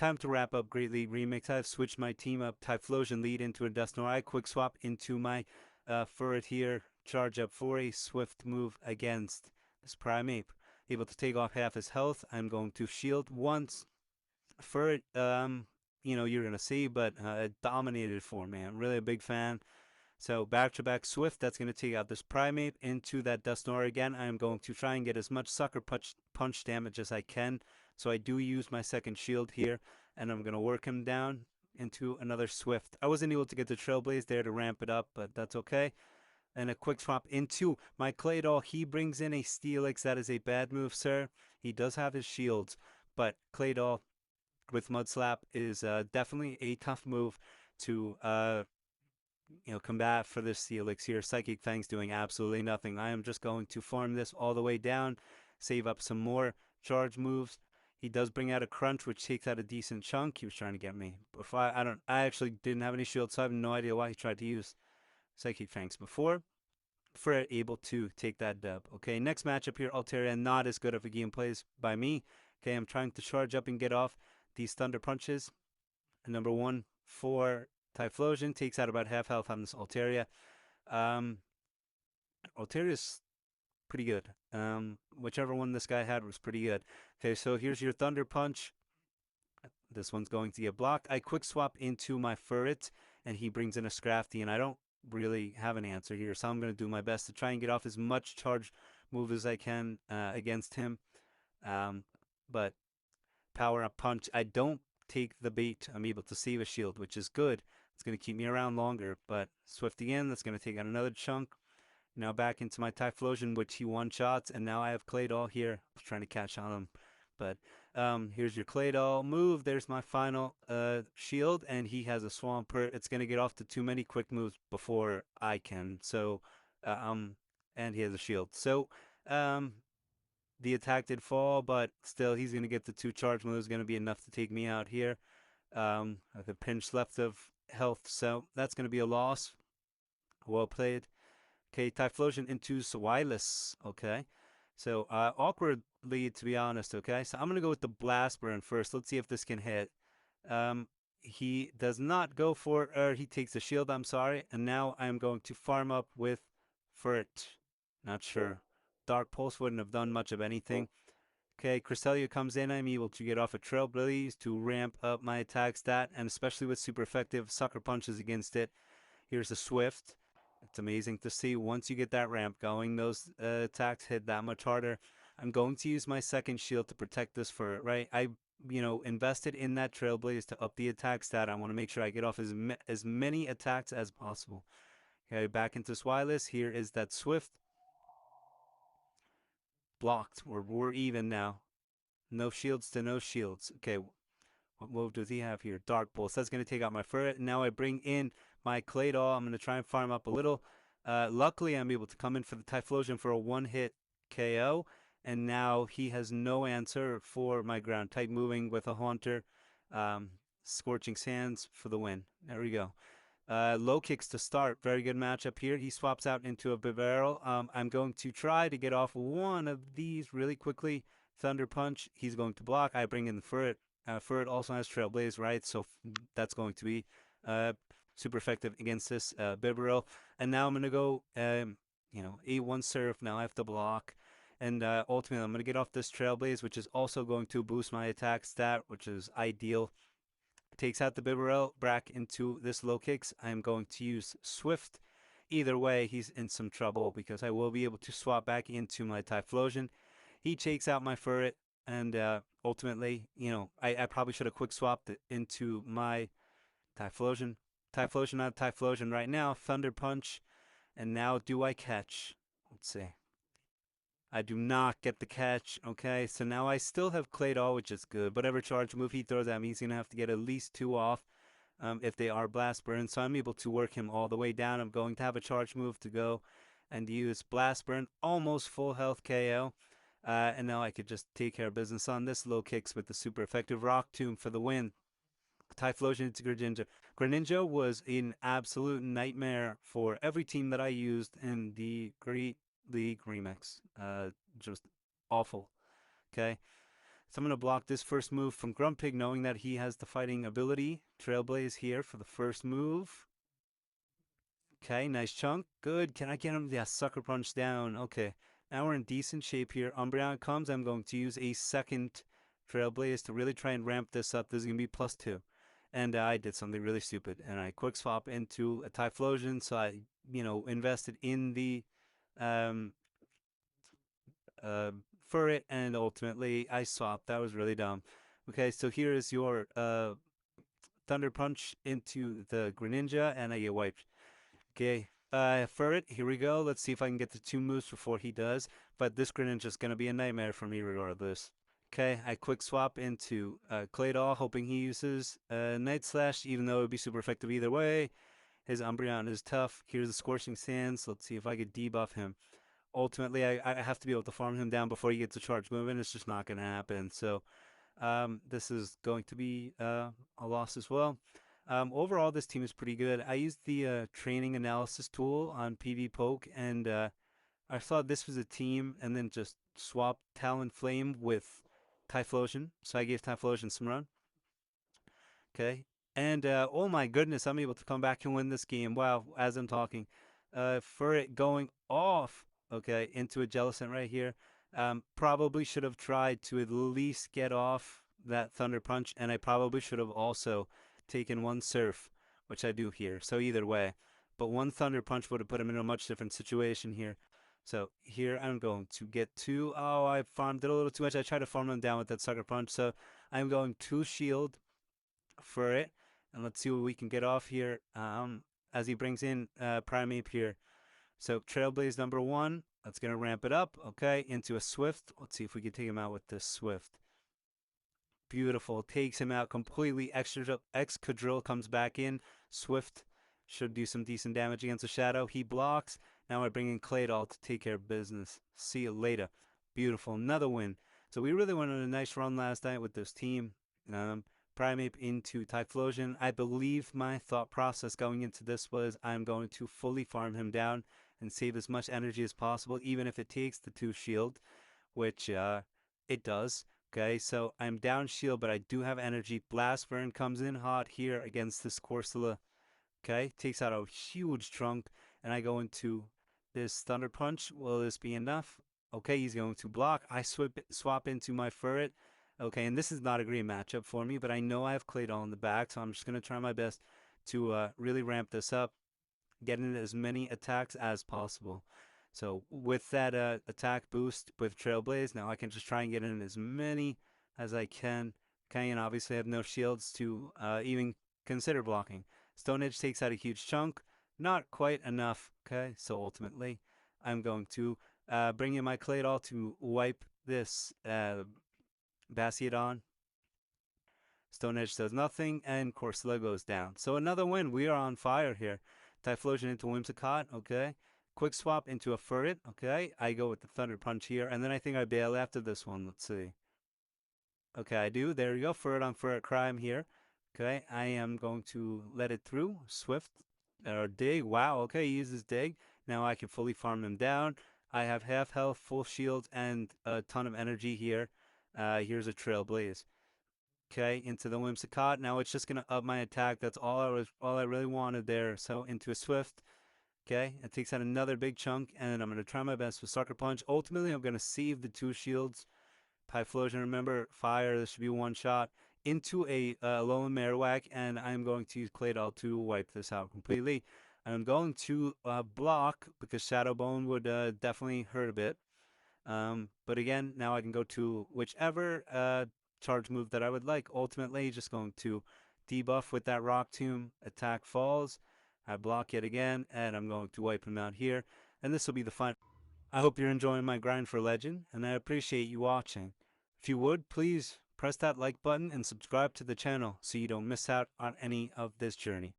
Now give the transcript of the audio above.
Time to wrap up Greatly Remix. I've switched my team up. Typhlosion lead into a Dusknoir. Quick swap into my Furret here. Charge up for a swift move against this Primeape. Able to take off half his health. I'm going to shield once. Furret, you're going to see, but dominated for me. I'm really a big fan. So back to back Swift, that's going to take out this Primeape into that Dusknoir again. I am going to try and get as much sucker punch damage as I can. So I do use my second shield here, and I'm going to work him down into another Swift. I wasn't able to get the Trailblaze there to ramp it up, but that's okay. And a quick swap into my Claydol. He brings in a Steelix. That is a bad move, sir. He does have his shields, but Claydol with Mud Slap is definitely a tough move to combat for this Steelix here. Psychic Fang's doing absolutely nothing. I am just going to farm this all the way down, save up some more charge moves. He does bring out a Crunch, which takes out a decent chunk. He was trying to get me. If I actually didn't have any shield, so I have no idea why he tried to use Psychic Fangs before. Furret able to take that dub. Okay, next matchup here, Altaria, not as good of a game plays by me. Okay, I'm trying to charge up and get off these Thunder Punches. Number 1 for Typhlosion takes out about half health on this Altaria. Altaria's pretty good. Whichever one this guy had was pretty good. Okay, so here's your Thunder Punch. This one's going to get blocked. I quick swap into my Furret, and he brings in a Scrafty, and I don't really have an answer here, so I'm going to do my best to try and get off as much charge move as I can against him. But Power Up Punch, I don't take the bait. I'm able to save a shield, which is good. It's going to keep me around longer, but Swift again, that's going to take out another chunk. Now back into my Typhlosion, which he one-shots, and now I have Claydol here. I was trying to catch on him, but here's your Claydol move. There's my final shield, and he has a Swampert. It's going to get off to too many quick moves before I can, so, and he has a shield. So, the attack did fall, but still, he's going to get the 2 charge moves, going to be enough to take me out here. With a pinch left of health, so that's going to be a loss. Well played. Okay, Typhlosion into Swilus. Okay, so awkwardly, to be honest. Okay, so I'm going to go with the Blast Burn first. Let's see if this can hit. He does not go for, or he takes the shield, I'm sorry, and now I'm going to farm up with Furret. Not sure. Dark Pulse wouldn't have done much of anything. Okay, Cresselia comes in. I'm able to get off a Trailblaze to ramp up my attack stat, and especially with super effective sucker punches against it. Here's a Swift. It's amazing to see once you get that ramp going, those attacks hit that much harder. I'm going to use my second shield to protect this for it, right? I, invested in that Trailblaze to up the attack stat. I want to make sure I get off as many attacks as possible. Okay, back into Swilus. Here is that Swift. Blocked. We're even now. No shields to no shields. Okay, what move does he have here? Dark Pulse. That's going to take out my Furret. Now I bring in my Claydol. I'm going to try and farm up a little. Luckily, I'm able to come in for the Typhlosion for a one-hit KO. And now he has no answer for my ground type moving with a Haunter. Scorching Sands for the win. There we go. Low kicks to start. Very good matchup here. He swaps out into a Bibarel. I'm going to try to get off one of these really quickly. Thunder Punch. He's going to block. I bring in the Furret. Furret also has Trailblaze, right? So that's going to be super effective against this Bibarel. And now I'm going to go, A1 Surf. Now I have to block. And ultimately, I'm going to get off this Trailblaze, which is also going to boost my attack stat, which is ideal. Takes out the Bibarel back into this low kicks. I'm going to use Swift. Either way, he's in some trouble because I will be able to swap back into my Typhlosion. He takes out my Furret, and ultimately, I probably should have quick swapped it into my Typhlosion. Typhlosion out of Typhlosion right now. Thunder Punch. And now do I catch? Let's see. I do not get the catch. Okay, so now I still have Claydol, which is good. Whatever charge move he throws at me, he's going to have to get at least 2 off if they are Blast Burn. So I'm able to work him all the way down. I'm going to have a charge move to go and use Blast Burn, almost full health KO. And now I could just take care of business on this low kicks with the super effective Rock Tomb for the win. Typhlosion into Greninja. Greninja was an absolute nightmare for every team that I used in the Great League Remix. Just awful. Okay. So I'm going to block this first move from Grumpig, knowing that he has the fighting ability. Trailblaze here for the first move. Okay, nice chunk. Good. Can I get him? Yeah, sucker punch down. Okay. Now we're in decent shape here. Umbreon comes. I'm going to use a second Trailblaze to really try and ramp this up. This is going to be +2. And I did something really stupid. And I quick swap into a Typhlosion. So I, invested in the um, uh, Furret, and ultimately I swapped. That was really dumb. Okay, so here is your Thunder Punch into the Greninja, and I get wiped. Okay, Furret, here we go. Let's see if I can get the 2 moves before he does. But this Greninja is going to be a nightmare for me regardless. Okay, I quick swap into Claydol, hoping he uses Night Slash, even though it would be super effective either way. His Umbreon is tough. Here's the Scorching Sands. Let's see if I could debuff him. Ultimately, I have to be able to farm him down before he gets a charge move, and it's just not going to happen. So this is going to be a loss as well. Overall, this team is pretty good. I used the training analysis tool on PvPoke, and I thought this was a team, and then just swapped Talonflame with Typhlosion. So I gave Typhlosion some run. Okay. And oh my goodness, I'm able to come back and win this game. Wow, as I'm talking. For it going off, okay, into a Jellicent right here. Probably should have tried to at least get off that Thunder Punch, and I probably should have also taken one Surf, which I do here. So either way, but one Thunder Punch would have put him in a much different situation here. So here I'm going to get 2. Oh, I farmed it a little too much. I tried to farm him down with that Sucker Punch. So I'm going 2 shield for it. And let's see what we can get off here as he brings in Primeape here. So Trailblaze number 1. That's going to ramp it up, okay, into a Swift. Let's see if we can take him out with this Swift. Beautiful. Takes him out completely. Excadrill comes back in. Swift should do some decent damage against the Shadow. He blocks. Now I bring in Claydol to take care of business. See you later. Beautiful. Another win. So we really went on a nice run last night with this team. Primeape into Typhlosion. I believe my thought process going into this was I'm going to fully farm him down and save as much energy as possible, even if it takes the 2 shield, which it does. Okay, so I'm down shield, but I do have energy. Blast Burn comes in hot here against this Corsola. Okay, takes out a huge chunk, and I go into this Thunder Punch. Will this be enough? Okay, he's going to block. I swap into my Furret. Okay, and this is not a great matchup for me, but I know I have Claydol in the back, so I'm just going to try my best to really ramp this up, get in as many attacks as possible. So with that attack boost with Trailblaze, now I can just try and get in as many as I can. Okay, and obviously I have no shields to even consider blocking. Stone Edge takes out a huge chunk. Not quite enough, okay? So ultimately, I'm going to bring in my Claydol to wipe this Bastiodon. Stone Edge does nothing, and Corsola goes down. So another win. We are on fire here. Typhlosion into Whimsicott, okay. Quick swap into a Furret, okay. I go with the Thunder Punch here, and then I think I bail after this one. Let's see. Okay, I do. There you go. Furret on Furret Crime here. Okay, I am going to let it through. Swift or Dig. Wow, okay, he uses Dig. Now I can fully farm him down. I have half health, full shield, and a ton of energy here. Here's a Trailblaze. Okay, into the Whimsicott. Now it's just gonna up my attack. That's all I really wanted there. So into a Swift. Okay, it takes out another big chunk, and I'm gonna try my best with Sucker Punch. Ultimately, I'm gonna save the 2 shields. Typhlosion, remember, fire. This should be one shot into a Alolan Marowak, and I'm going to use Claydol to wipe this out completely. I'm going to block because Shadow Bone would definitely hurt a bit. But again, now I can go to whichever charge move that I would like. Ultimately, just going to debuff with that Rock Tomb. Attack falls. I block yet again, and I'm going to wipe him out here. And this will be the final. I hope you're enjoying my grind for Legend, and I appreciate you watching. If you would, please press that like button and subscribe to the channel so you don't miss out on any of this journey.